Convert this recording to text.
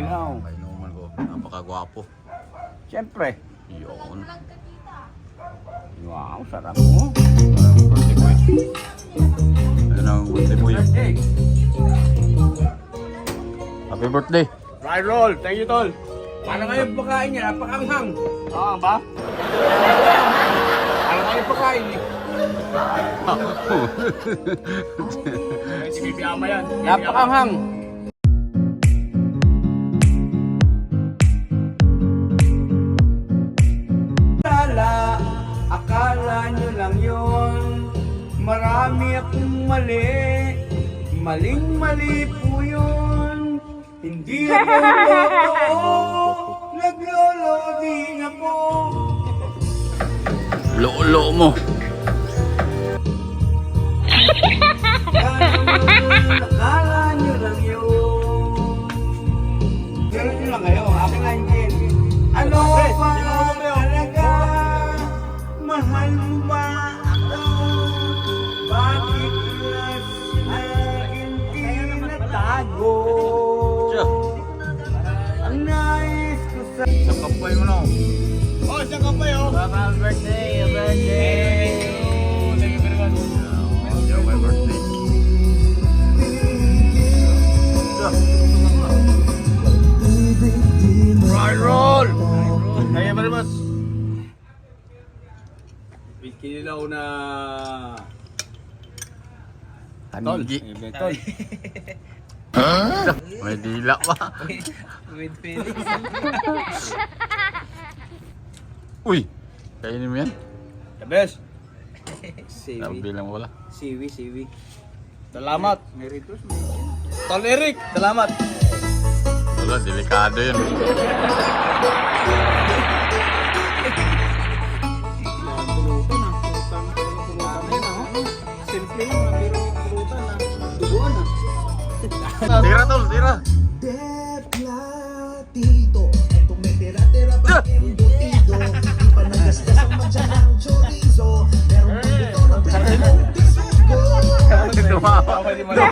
Ayaw. Kainuman ko. Napakagwapo. Siyempre. Yun. Wow, sarap mo. Ayun ang birthday mo yun. Happy birthday. Fry roll. Thank you, tol. Paano kayo pagkain niya? Napakanghang. Oo ba? Paano kayo pagkain niya? Si Bibi Ama yan. Napakanghang. Akala nyo lang yun. Marami akong mali. Maling-mali po yun. Hindi ako totoo. Naglolodi na po. Lolo mo. Akala nyo lang yun. Ganun nyo lang kayo. Akin lang yun. Ano ba talaga? Mahal mo ba ako? Bakit na hindi natago? Ang nais ko sa... Isang kampay mo na. Oh, isang kapay oh! Happy birthday! Happy birthday! Thank you very much! Yung my birthday. Fry roll! Thank you very much! Kinilaw na... Tol! Hanigi. Tol! May dila pa. With feelings. Uy! Kainin mo yan? The best! Siwi. Nabilang wala. Siwi. Salamat! Meritus. Tol Eric! Salamat! Wala, delikado yun. Pulutan ah. Pulutan ah. Simple lang. Pero pulutan ah. Duguan ah. Tira tol, tira. Deplatito, itong may tira-tira pa embutido, di pa nagasgas ang matya ng chorizo, meron pa dito ng pinagmong bisugo. Tumawa. Ako di mo na.